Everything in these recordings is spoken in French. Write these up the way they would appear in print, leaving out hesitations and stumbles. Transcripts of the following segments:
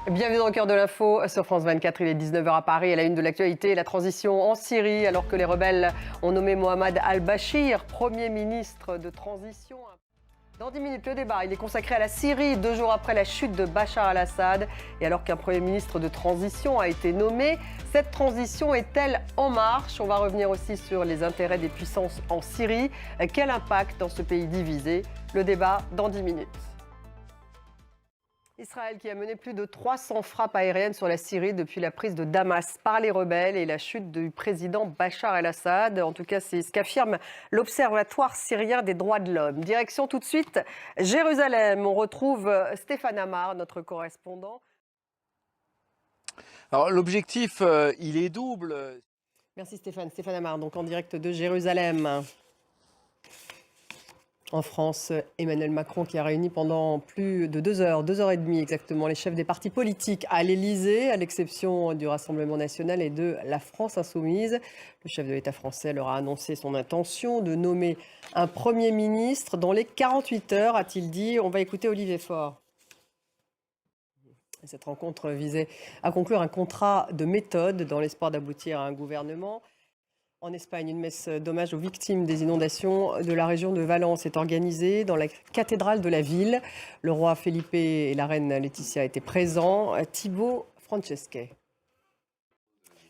Bienvenue dans le cœur de l'info sur France 24. Il est 19h à Paris. À la une de l'actualité, la transition en Syrie, alors que les rebelles ont nommé Mohamed al-Bashir Premier ministre de transition. Dans 10 minutes, le débat, il est consacré à la Syrie, 2 jours après la chute de Bachar al-Assad. Et alors qu'un Premier ministre de transition a été nommé, cette transition est-elle en marche? On va revenir aussi sur les intérêts des puissances en Syrie. Quel impact dans ce pays divisé? Le débat dans 10 minutes. Israël qui a mené plus de 300 frappes aériennes sur la Syrie depuis la prise de Damas par les rebelles et la chute du président Bachar el-Assad. En tout cas, c'est ce qu'affirme l'Observatoire syrien des droits de l'homme. Direction tout de suite Jérusalem. On retrouve Stéphane Amar, notre correspondant. Alors l'objectif, il est double. Merci Stéphane. Stéphane Amar, donc en direct de Jérusalem. En France, Emmanuel Macron qui a réuni pendant plus de 2 heures, 2h30 exactement, les chefs des partis politiques à l'Élysée, à l'exception du Rassemblement national et de la France insoumise. Le chef de l'État français leur a annoncé son intention de nommer un Premier ministre dans les 48 heures, a-t-il dit. On va écouter Olivier Faure. Cette rencontre visait à conclure un contrat de méthode dans l'espoir d'aboutir à un gouvernement. En Espagne, une messe d'hommage aux victimes des inondations de la région de Valence est organisée dans la cathédrale de la ville. Le roi Felipe et la reine Laetitia étaient présents. Thibaut Francesquet.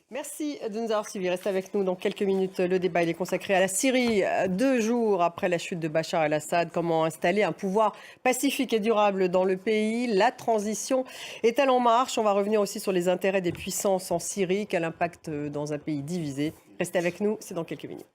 Merci de nous avoir suivis. Restez avec nous dans quelques minutes. Le débat il est consacré à la Syrie. 2 jours après la chute de Bachar el-Assad, comment installer un pouvoir pacifique et durable dans le pays? La transition est-elle en marche? On va revenir aussi sur les intérêts des puissances en Syrie. Quel impact dans un pays divisé? Restez avec nous, c'est dans quelques minutes.